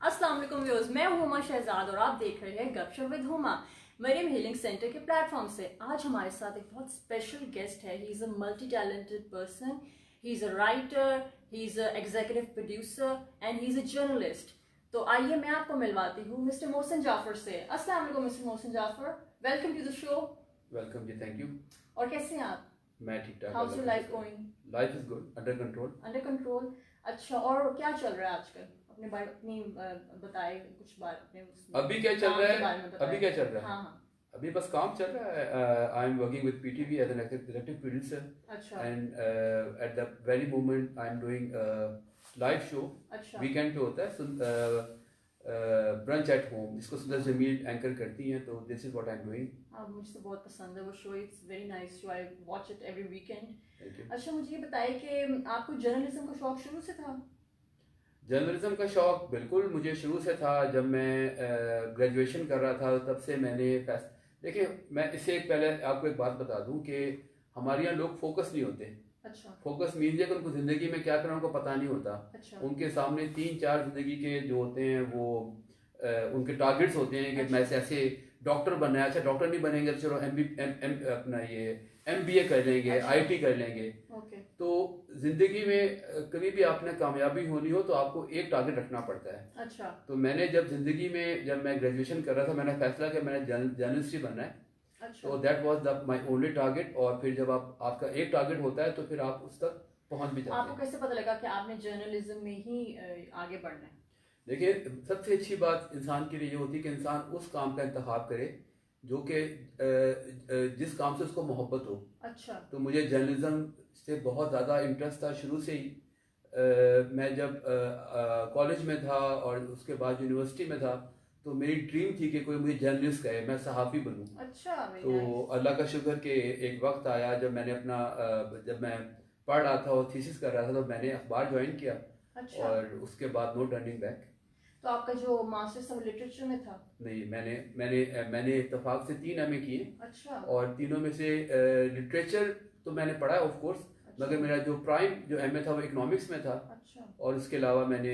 अस्सलाम वालेकुम व्यूअर्स, मैं हूं हुमा शहजाद और आप देख रहे हैं गपशप with Huma Mariam healing centre के प्लेटफॉर्म से। आज हमारे साथ एक बहुत स्पेशल गेस्ट है। He is a multi talented person, he is a writer, he is a executive producer and he is a journalist. तो आइए मैं आपको मिलवाती हूँ मिस्टर मोहसिन जाफर से। अस्सलाम वालेकुम mister Mohsin Jafar, welcome to the show. Welcome जी, थैंक यू। और कैसे हैं आप? मैं ठीक ठाक। How's your life going? Life is good, under control. Under control. अच्छा, और क्या चल रहा है आजकल? अपनी बताए कुछ बात अपने अभी क्या चल रहा है? अभी क्या चल रहा है? हाँ हाँ। अभी बस काम चल रहा है। I am working with PTV as an executive producer. अच्छा। And at the very moment I am doing live show. अच्छा। वीकेंड पे होता है ब्रंच एट होम, जिसको सुंदर जमील एंकर करती हैं। तो this is what I am doing. मुझे तो बहुत पसंद है वो show, it's very nice show, I watch it every weekend. Thank you. अच्छा, मुझे ये बताइए कि आपको जर्नलिज्म का शौक शुरू से था? जर्नलिज्म का शौक बिल्कुल मुझे शुरू से था। जब मैं ग्रेजुएशन कर रहा था तब से मैंने देखिए, मैं इससे एक पहले आपको एक बात बता दूं कि हमारे यहाँ लोग फोकस नहीं होते। अच्छा। फोकस मीन है कि उनको ज़िंदगी में क्या करना उनको पता नहीं होता। अच्छा। उनके सामने 3-4 ज़िंदगी के जो होते हैं वो उनके टारगेट्स होते हैं कि अच्छा। मैं ऐसे डॉक्टर बनना है। अच्छा, डॉक्टर नहीं बनेंगे तो चलो अपना ये MBA कर लेंगे। अच्छा। IT कर लेंगे। ओके। तो जिंदगी में कभी भी आपने कामयाबी होनी हो तो आपको एक टारगेट रखना पड़ता है। अच्छा। तो मैंने जब जिंदगी में जब मैं ग्रेजुएशन कर रहा था, मैंने फैसला किया मैंने जर्नलिस्ट ही बनना है। अच्छा। तो that was the my only target. और फिर जब आपका एक टारगेट होता है तो फिर आप उस तक पहुंच भी जाते आपको हैं। कैसे पता लगा कि आपने जर्नलिज्म में ही आगे बढ़ना है? देखिए, सबसे अच्छी बात इंसान के लिए ये होती है कि इंसान उस काम का इंतखाब करे जो कि जिस काम से उसको मोहब्बत हो। अच्छा। तो मुझे जर्नलिज्म से बहुत ज़्यादा इंटरेस्ट था शुरू से ही। मैं जब कॉलेज में था और उसके बाद यूनिवर्सिटी में था तो मेरी ड्रीम थी कि कोई मुझे जर्नलिस्ट कहे, मैं सहाफ़ी बनूं। अच्छा। तो अल्लाह का शुक्र कि एक वक्त आया जब मैंने जब मैं पढ़ रहा था और थीसिस कर रहा था तो मैंने अखबार ज्वाइन किया। अच्छा। और उसके बाद नो टर्निंग बैक। तो आपका जो मास्टर्स था लिटरेचर में था? नहीं, मैंने मैंने मैंने इत्तेफाक से 3 MA किए। अच्छा। और तीनों में से लिटरेचर तो मैंने पढ़ा है ऑफ कोर्स, मगर मेरा जो प्राइम जो MA था वो इकोनॉमिक्स में था। अच्छा। और इसके अलावा मैंने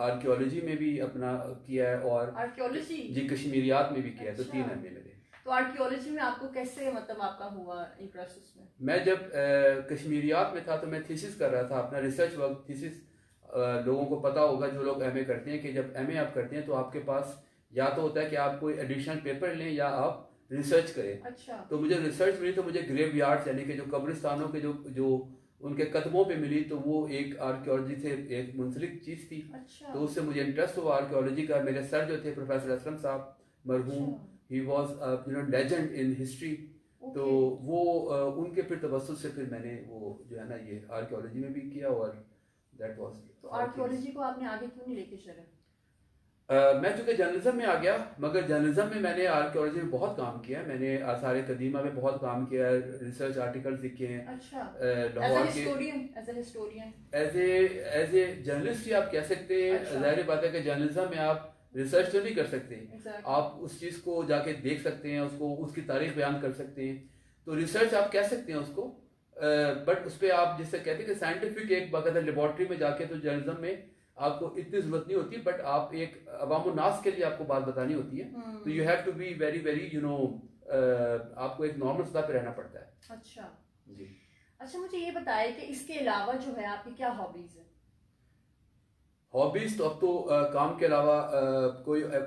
आर्कियोलॉजी में भी अपना किया है और आर्कियोलॉजी जी कश्मीरियात में भी किया है। तो अच्छा। 3 MA मेरे। तो आर्कियोलॉजी में आपको कैसे मतलब आपका हुआ इंटरेस्ट उसमें? मैं जब कश्मीरियात में था तो मैं थीसिस कर रहा था, अपना रिसर्च वर्क थीसिस। लोगों को पता होगा जो लोग MA करते हैं कि जब MA आप करते हैं तो आपके पास या तो होता है कि आप कोई एडिशनल पेपर लें या आप रिसर्च करें। अच्छा। तो मुझे रिसर्च मिली तो मुझे ग्रेव यार्ड्स यानी कि जो कब्रिस्तानों के जो जो उनके कदमों पे मिली, तो वो एक आर्कियोलॉजी से एक मुंसलिक चीज़ थी। अच्छा। तो उससे मुझे इंटरेस्ट हुआ आर्कियोलॉजी का। मेरे सर जो थे प्रोफेसर असलम साहब मरहूम, he was legend in history. तो वो उनके फिर तवज्जुह से फिर मैंने वो जो है ना ये आर्कियोलॉजी में भी किया और दैट वाज। तो आर्कियोलॉजी को आपने आगे क्यों नहीं लेके चले? मैं चूंकि जर्नलिज्म में आ गया, मगर जर्नलिज्म में मैंने आर्कियोलॉजी में बहुत काम किया। मैंने आसार कदीमा में बहुत काम किया, रिसर्च आर्टिकल्स लिखे हैं। अच्छा। लाहौर के as a historian as a journalist ही आप कह सकते हैं। अच्छा। जाहिर बात है कि जर्नलिज्म में आप रिसर्च तो नहीं कर सकते। exactly. आप उस चीज़ को जाके देख सकते हैं, उसको उसकी तारीख बयान कर सकते हैं। तो रिसर्च आप कह सकते हैं उसको, बट उस पर आप जिससे कहते हैं कि साइंटिफिक एक बाकायदा लेबॉर्ट्री में जाके तो जर्नलिज्म में आपको इतनी जरूरत नहीं होती। बट आप एक अवामुन्नास के लिए आपको बात बतानी होती है। तो you have to be very very आपको एक नॉर्मल सतह पे रहना पड़ता है। अच्छा जी। अच्छा, मुझे ये बताइए कि इसके अलावा जो है आपकी क्या हॉबीज है? हॉबीज तो अब तो काम के अलावा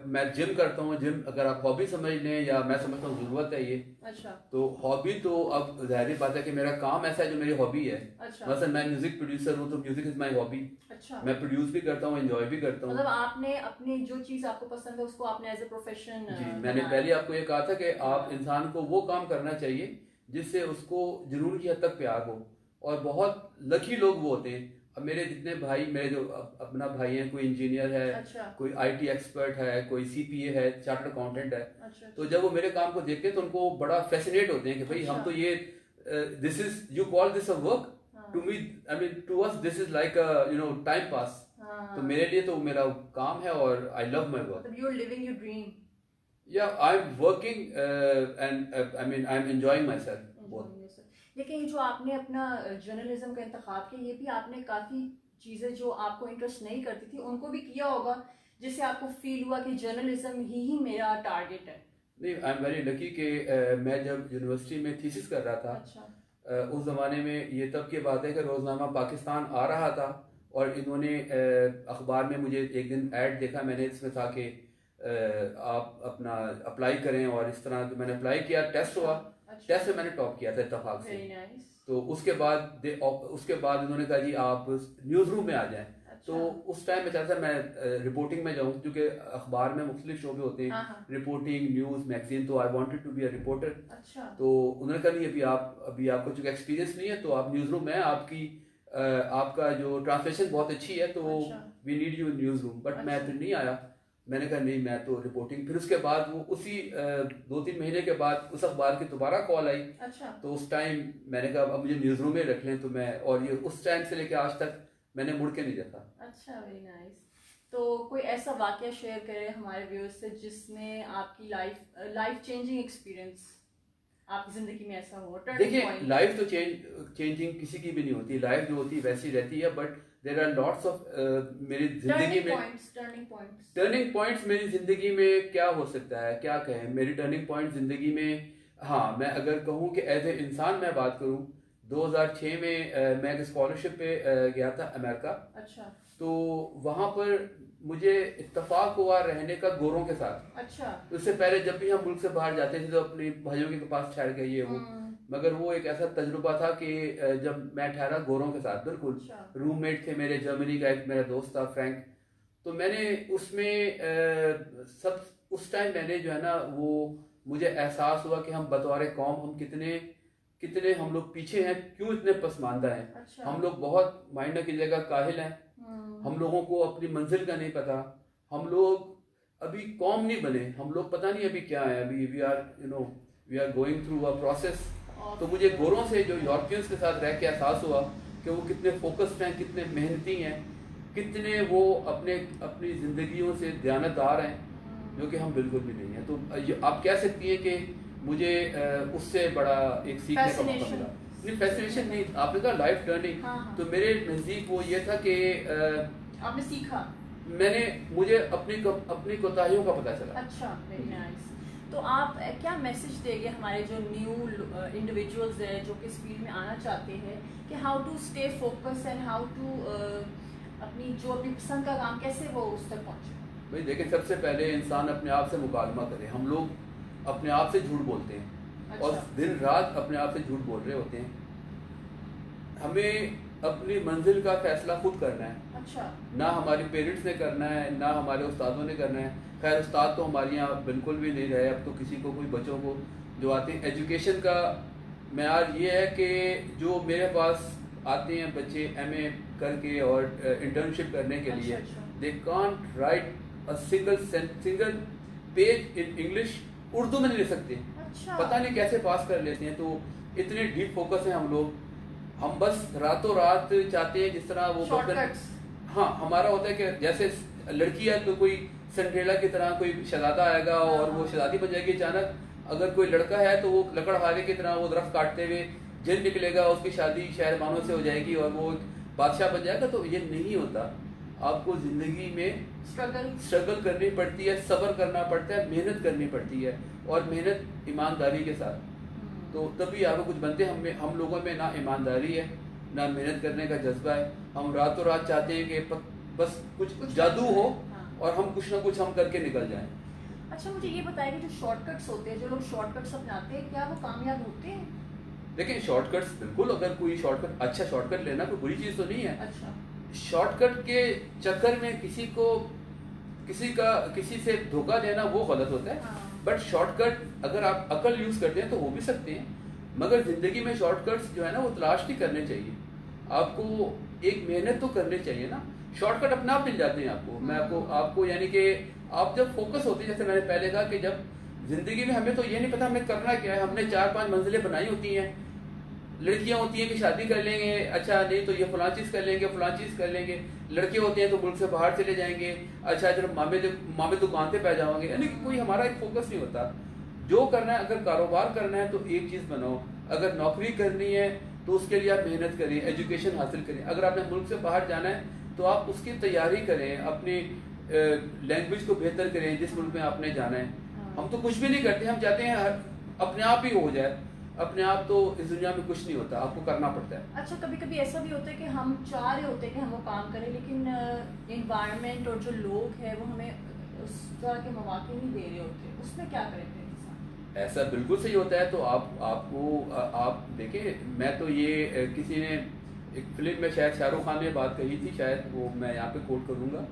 मैं जिम करता हूँ। जिम अगर आप हॉबी समझ लें या मैं समझता हूँ ज़रूरत है ये। अच्छा। तो हॉबी तो अब जाहिर बात है कि मेरा काम ऐसा है जो मेरी हॉबी है। अच्छा। मसलन मैं म्यूजिक प्रोड्यूसर हूँ तो म्यूजिक इज माय हॉबी। अच्छा। मैं प्रोड्यूस भी करता हूँ, एंजॉय भी करता हूँ। मतलब आपने अपनी जो चीज आपको पसंद है उसको आपने एज ए प्रोफेशन जी, मैंने पहले आपको ये कहा था कि आप इंसान को वो काम करना चाहिए जिससे उसको जुनून की हद तक प्यार हो। और बहुत लकी लोग वो होते हैं। अब मेरे जितने भाई, मेरे जो अपना भाई हैं, कोई इंजीनियर है, अच्छा। कोई IT एक्सपर्ट है, कोई CPA है, चार्टर्ड अकाउंटेंट है। अच्छा। तो जब वो मेरे काम को देखते हैं तो उनको बड़ा फैसिनेट होते हैं कि भाई अच्छा। हम तो ये this is you call this a work, to me I mean to us this is like a time pass. तो मेरे लिए तो मेरा काम है और आई लव माई वर्क। मतलब you are living your dream. Yeah, I'm working and I mean I'm enjoying myself both. लेकिन ये जो आपने अपना जर्नलिज्म का इंतखाब किया, ये भी आपने काफ़ी चीज़ें जो आपको इंटरेस्ट नहीं करती थी उनको भी किया होगा। जिससे आपको फील हुआ कि जर्नलिज्म ही मेरा टारगेट है? नहीं, आई एम वेरी लकी कि मैं जब यूनिवर्सिटी में थीसिस कर रहा था, अच्छा। उस ज़माने में ये तब की बात है कि रोज़नामा पाकिस्तान आ रहा था और इन्होंने अखबार में मुझे एक दिन ऐड देखा मैंने, इसमें था कि आप अपना अप्लाई करें, और इस तरह तो मैंने अप्लाई किया, टेस्ट हुआ। अच्छा। टेस्ट में मैंने टॉप किया था इत्तेफाक से। Very nice. तो उसके बाद इन्होंने कहा जी आप न्यूज़ रूम में आ जाएं। तो उस टाइम में चाहता था मैं रिपोर्टिंग में जाऊं, क्योंकि अखबार में मुख्तलिफ शोबे होते हैं, हाँ हाँ। रिपोर्टिंग, न्यूज़, मैगजीन, तो I wanted to be a reporter. अच्छा। तो उन्होंने कहा नहीं, अभी आपको चूंकि एक्सपीरियंस नहीं है तो आप न्यूज़ रूम में, आपका जो ट्रांसलेशन बहुत अच्छी है तो we need you in news room. But मैं फिर नहीं आया, मैंने कहा नहीं मैं तो रिपोर्टिंग। फिर उसके बाद वो उसी 2-3 महीने के बाद उस अखबार की दोबारा कॉल आई। अच्छा। तो उस टाइम मैंने कहा अब मुझे न्यूज़ रूम में रख लें, तो मैं, और ये उस टाइम से लेकर आज तक मैंने मुड़ के नहीं देखा। अच्छा, वेरी नाइस। तो कोई ऐसा वाकया शेयर करें हमारे व्यूअर्स से जिसने आपकी लाइफ चेंजिंग एक्सपीरियंस आपकी जिंदगी में ऐसा हो? देखिए, लाइफ तो चेंजिंग किसी की भी नहीं होती, लाइफ जो होती है वैसी रहती है, but there are lots of मेरी जिंदगी में टर्निंग पॉइंट्स। मेरी जिंदगी में क्या हो सकता है, क्या कहें मेरी टर्निंग पॉइंट जिंदगी में? हाँ, मैं अगर कहूँ कि एज ए इंसान मैं बात करूँ, 2006 में मैं एक स्कॉलरशिप पे गया था अमेरिका। अच्छा। तो वहाँ पर मुझे इत्तेफाक हुआ रहने का गोरों के साथ। अच्छा। उससे पहले जब भी हम मुल्क से बाहर जाते थे तो अपने भाइयों के पास ठहर गए ये वो, मगर वो एक ऐसा तजुर्बा था कि जब मैं ठहरा गोरों के साथ, बिल्कुल रूममेट थे मेरे, जर्मनी का एक मेरा दोस्त था फ्रैंक। तो मैंने उसमें उस टाइम मैंने जो है ना, वो मुझे एहसास हुआ कि हम बतौर कौम हम कितने हम लोग पीछे हैं, क्यों इतने पसमानदा हैं। अच्छा। हम लोग बहुत मायने की जगह काहिल हैं, हम लोगों को अपनी मंजिल का नहीं पता, हम लोग अभी कौम नहीं बने, हम लोग पता नहीं अभी क्या है, अभी we are going through a process. तो मुझे गोरों से, जो यूरोपियंस के साथ रह के एहसास हुआ कि वो कितने फोकस्ड हैं, कितने मेहनती हैं, कितने वो अपनी जिंदगियों से दयानतदार हैं, जो कि हम बिल्कुल भी नहीं हैं। तो आप कह सकती हैं कि मुझे उससे बड़ा एक सीखने का मौका मिला। नहीं, फैसिनेशन नहीं, आपने कहा लाइफ टर्निंग। हाँ। तो मेरे नज़दीक वो ये था कि आपने सीखा, मुझे अपनी कोताहियों का पता चला। अच्छा, वेरी नाइस। तो आप क्या मैसेज देंगे हमारे जो न्यू इंडिविजुअल्स है जो कि इस फील्ड में आना चाहते हैं, कि how to stay focus and how to अपनी पसंद का काम कैसे वो उस तक पहुंचे? भाई देखिए, सबसे पहले इंसान अपने आप से मुकालमा करे। हम लोग अपने आप से झूठ बोलते हैं। अच्छा। और दिन रात अपने आप से झूठ बोल रहे होते हैं। हमें अपनी मंजिल का फैसला खुद करना है। अच्छा। ना हमारे पेरेंट्स ने करना है, ना हमारे उस्तादों ने करना है। खैर, उस्ताद तो हमारे यहाँ बिल्कुल भी नहीं रहे अब तो, किसी को, कोई बच्चों को जो आते हैं। एजुकेशन का मेयार ये है कि जो मेरे पास आते हैं बच्चे MA करके और इंटर्नशिप करने के लिए, they can't right a single page in English, Urdu में नहीं लिख सकते। अच्छा। पता नहीं कैसे पास कर लेते हैं। तो इतने डीप फोकस हैं हम लोग। हम बस रातों रात चाहते हैं, जिस तरह वो शॉर्टकट्स। हाँ, हमारा होता है कि जैसे लड़की है तो कोई सिंड्रेला की तरह कोई शहजादा आएगा और वो शहजादी बन जाएगी अचानक। अगर कोई लड़का है तो वो लकड़हारे की तरह वो दरख्त काटते हुए जिन निकलेगा, उसकी शादी शहरबानों से हो जाएगी और वो बादशाह बन जाएगा। तो ये नहीं होता। आपको जिंदगी में स्ट्रगल करनी पड़ती है, सब्र करना पड़ता है, मेहनत करनी पड़ती है, और मेहनत ईमानदारी के साथ, तो तभी आपको कुछ बनते हैं। हम लोगों में ना ईमानदारी है, ना मेहनत करने का जज्बा है। हम रातों रात चाहते हैं कि बस कुछ जादू हो और हम कुछ ना कुछ हम करके निकल जाएं। अच्छा, मुझे ये बताइए कि जो शॉर्टकट्स होते हैं, जो लोग शॉर्टकट्स अपनाते हैं, क्या वो कामयाब होते हैं? देखिए, शॉर्टकट्स बिल्कुल, अगर कोई शॉर्टकट, अच्छा शॉर्टकट लेना कोई बुरी चीज़ तो नहीं है। अच्छा। शॉर्टकट के चक्कर में किसी से धोखा देना वो गलत होता है। हाँ। बट शॉर्टकट अगर आप अकल यूज करते हैं तो वो भी सकते हैं, मगर जिंदगी में शॉर्टकट्स जो है ना वो तलाश नहीं करने चाहिए। आपको एक मेहनत तो करनी चाहिए ना। शॉर्टकट अपने आप मिल जाते हैं आपको। मैं आपको यानी कि आप जब फोकस होते हैं, जैसे मैंने पहले कहा कि जब जिंदगी में हमें तो ये नहीं पता हमें करना क्या है, हमने 4-5 मंजिलें बनाई होती हैं। लड़कियां होती हैं कि शादी कर लेंगे, अच्छा नहीं तो ये फलां चीज़ कर लेंगे, फलां चीज़ कर लेंगे। लड़के होते हैं तो मुल्क से बाहर चले जाएंगे, अच्छा जब मामे दुकान पे पै जाओगे, यानी कि कोई हमारा एक फोकस नहीं होता। जो करना है, अगर कारोबार करना है तो एक चीज़ बनाओ, अगर नौकरी करनी है तो उसके लिए आप मेहनत करें, एजुकेशन हासिल करें। अगर आपने मुल्क से बाहर जाना है तो आप उसकी तैयारी करें, अपनी लैंग्वेज को बेहतर करें जिस मुल्क में आपने जाना है। हाँ। हम तो कुछ भी नहीं करते, हम चाहते हैं अपने आप ही हो जाए। अपने आप तो इस दुनिया में कुछ नहीं होता, आपको करना पड़ता है। अच्छा, कभी कभी ऐसा भी होता है कि हम चाह रहे होते हैं कि हम वो काम करें, लेकिन इन्वायरमेंट और जो लोग हैं वो हमें उस तरह के मौके नहीं दे रहे होते, उसमें क्या करें फिर इंसान? ऐसा बिल्कुल सही होता है। तो आप देखिए, मैं तो ये किसी ने एक फिल्म में शायद शाहरुख खान ने बात कही थी, शायद वो मैं यहाँ पे कोट करूँगा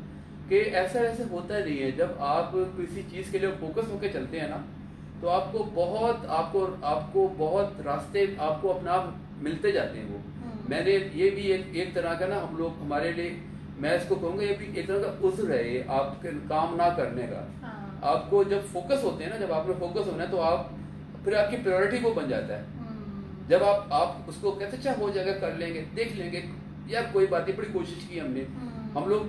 कि ऐसा होता नहीं है। जब आप किसी चीज़ के लिए फोकस होकर चलते हैं ना, तो आपको बहुत रास्ते आपको अपना आप मिलते जाते हैं। वो मैंने ये भी एक तरह का ना, हम लोग हमारे लिए, मैं इसको कहूँगा ये भी एक तरह का उज़्र है ये आपके काम ना करने का। हाँ। आपको जब फोकस होते हैं ना, जब आपने फोकस होना है तो आप फिर आपकी प्रायोरिटी वो बन जाता है। जब आप उसको कहते अच्छा हो जाएगा, कर लेंगे, देख लेंगे, यार कोई बात नहीं, बड़ी कोशिश की हमने, हम लोग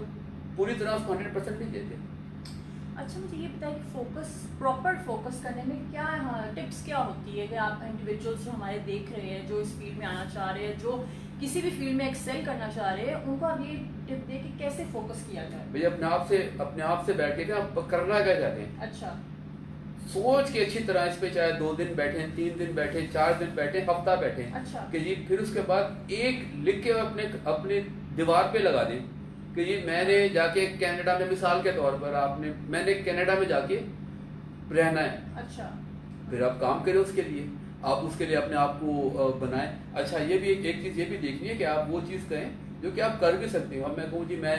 पूरी तरह उसको 100% नहीं देते। अच्छा, मुझे ये बताइए कि प्रॉपर फोकस करने में क्या टिप्स क्या होती है कि आप इंडिविजुअल्स जो हमारे देख रहे हैं, जो इस फील्ड में आना चाह रहे हैं, जो किसी भी फील्ड में एक्सेल करना चाह रहे हैं, उनको आप ये टिप दें कि कैसे फोकस किया जाए? भैया अपने आप से बैठ के क्या करना क्या चाहते हैं, अच्छा, सोच के अच्छी तरह इस पे, चाहे 2 दिन बैठे, 3 दिन बैठे, 4 दिन बैठे, हफ्ता बैठे, अच्छा, कि जी फिर उसके बाद एक लिख के अपने दीवार पे लगा दें कि जी मैंने जाके कनाडा में, मिसाल के तौर पर मैंने कनाडा में जाके रहना है। अच्छा, फिर आप काम करें उसके लिए, आप उसके लिए अपने आप को बनाएं। अच्छा, ये भी एक चीज़ ये भी देखनी है कि आप वो चीज़ करें जो कि आप कर भी सकते हो। अब मैं कहूँ जी मैं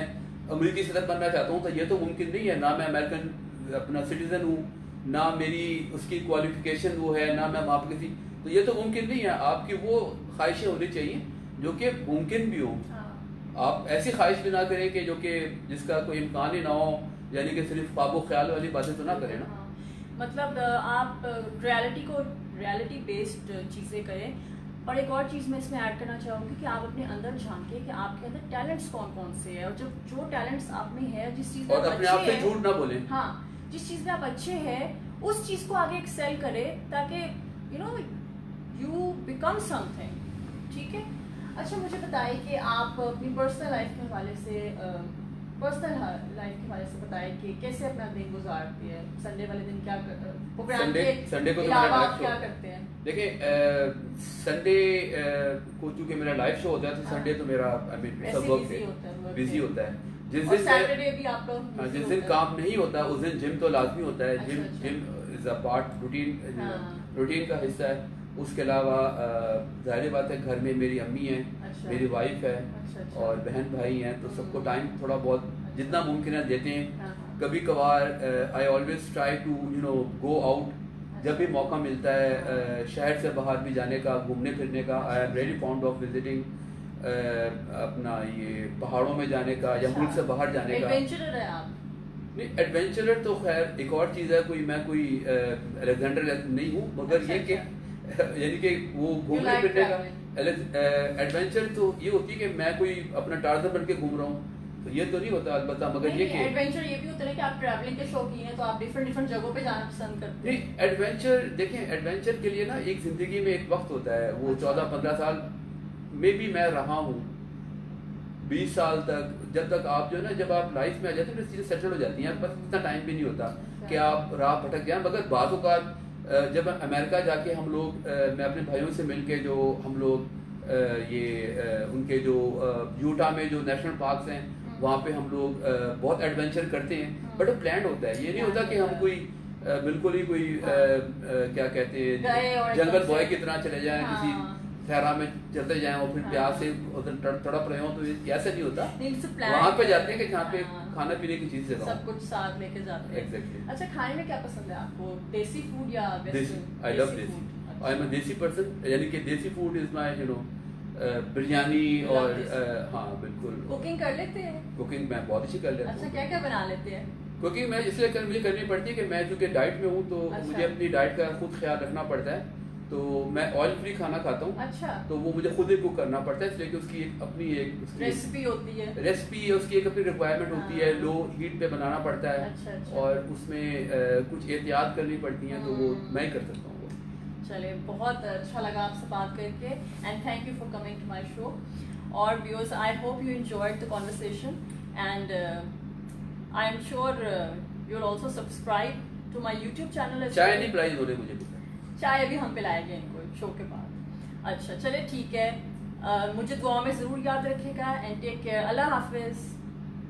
अमेरिकी सिटीजन बनना चाहता हूँ, तो ये तो मुमकिन नहीं है। ना मैं अमेरिकन अपना सिटीजन हूँ, ना मेरी उसकी क्वालिफिकेशन वो है, ना मैं वहाँ पर किसी, तो ये तो मुमकिन नहीं है। आपकी वो ख्वाहिशें होनी चाहिए जो कि मुमकिन भी हो। आप ऐसी ख्वाहिश भी ना करें कि जो कि जिसका कोई इम्कान ही ना हो, यानी कि सिर्फ ख्वाबो ख्याल वाली बातें तो ना करें ना। मतलब आप रियलिटी बेस्ड चीज़ें करें। और एक और चीज़ मैं इसमें ऐड करना चाहूँगी कि आप अपने अंदर झांकें कि आपके अंदर टैलेंट्स कौन कौन से हैं, और जो टैलेंट्स आप में है, जिस चीज़ में और अपने आप से झूठ ना बोलें। हाँ, जिस चीज़ में आप अच्छे हैं उस चीज़ को आगे एक्सेल करें, ताकि यू बिकम समथिंग। ठीक है। अच्छा, मुझे बताइए कि आप अपनी पर्सनल लाइफ के हवाले से बताएं कि कैसे अपना दिन गुजारती है। संडे वाले दिन क्या संडे को अलावा आप क्या करते हैं? देखिए, संडे को चूंकि मेरा लाइव शो होता है, तो संडे तो मेरा सब वर्क बिजी होता है। जिस दिन सैटरडे भी आपका जिस दिन काम नहीं होता उस दिन जिम तो लाजमी होता है। Gym is a part, routine का हिस्सा है। उसके अलावा जाहिर बात है घर में मेरी अम्मी है, मेरी वाइफ है, और बहन भाई हैं, तो सबको टाइम थोड़ा बहुत जितना मुमकिन है देते हैं। कभी कभार I always try to go out, जब भी मौका मिलता है शहर से बाहर भी जाने का, घूमने फिरने का। I am very found of visiting, अपना ये पहाड़ों में जाने का या मुल्क से बाहर जाने का। एडवेंचरर है आप? नहीं, एडवेंचरर तो खैर एक और चीज़ है, मैं कोई अलेक्जेंडर नहीं हूँ, मगर ये कि यानी कि वो घूमने फिरने का एडवेंचर तो ये होती है कि मैं कोई अपना टार्जन बन के घूम रहा हूँ, तो ये तो नहीं होता अलबत्ता। मगर ये कि एडवेंचर ये भी होता है कि आप ट्रैवलिंग के शौकीन हैं, तो आप डिफरेंट जगहों पे जाना पसंद करते हैं। नहीं, एडवेंचर देखें, एडवेंचर के लिए ना एक जिंदगी में एक वक्त होता है, वो 14-15 साल में भी मैं रहा हूँ, 20 साल तक, जब तक आप जो है ना, जब आप लाइफ में आ जाते हैं चीज़ें सेटल हो जाती हैं, बस इतना टाइम भी नहीं होता कि आप राह भटक जाएं। मगर बाज़ औक़ात जब अमेरिका जाके हम लोग, मैं अपने भाइयों से मिल के, जो हम लोग उनके जो यूटा में जो नेशनल पार्क्स हैं, वहाँ पे हम लोग बहुत एडवेंचर करते हैं, बट प्लान होता है। ये नहीं होता कि हम कोई बिल्कुल ही कोई क्या कहते हैं जंगल बॉय की तरह चले जाएं, किसी सहरा में चलते जाएं और फिर प्यास से उधर तड़प रहे हो, तो ऐसा नहीं होता। वहाँ पे जाते हैं कि जहाँ पे खाना पीने की चीज सब कुछ साथ लेके जाते हैं। Exactly. अच्छा, खाने में क्या पसंद है आपको, देसी फूड या वेस्टर्न? आई लव देसी, आई एम अ देसी पर्सन, यानी कि देसी फूड इज माय बिरयानी, और हाँ बिल्कुल। कुकिंग कर लेते हैं? कुकिंग मैं बहुत अच्छी कर लेता हूँ। अच्छा, क्या क्या बना लेते हैं? कुकिंग मैं इसलिए मुझे करनी पड़ती है कि मैं चूंकि डाइट में हूँ, तो मुझे अपनी डाइट का खुद ख्याल रखना पड़ता है। तो मैं ऑयल फ्री खाना खाता हूँ। अच्छा। तो वो मुझे खुद ही कुक करना पड़ता है, इसलिए कि उसकी एक अपनी रेसिपी होती है, उसकी एक अपनी रिक्वायरमेंट होती है, लो हीट पे बनाना पड़ता है। अच्छा। और उसमें कुछ एहतियात करनी पड़ती हैं, तो वो मैं ही कर सकता हूँ। चलिए, बहुत अच्छा लगा आपसे बात करके, and thank you for coming to my show. और viewers, I hope you enjoyed the conversation, and I am sure you will also subscribe to my YouTube channel. चाय नहीं पिलाई इन्होंने मुझे भी। चाय अभी हम पिलाएंगे इनको शो के बाद। अच्छा चले ठीक है, मुझे दुआ में ज़रूर याद रखिएगा एंड टेक केयर। अल्लाह हाफिज़।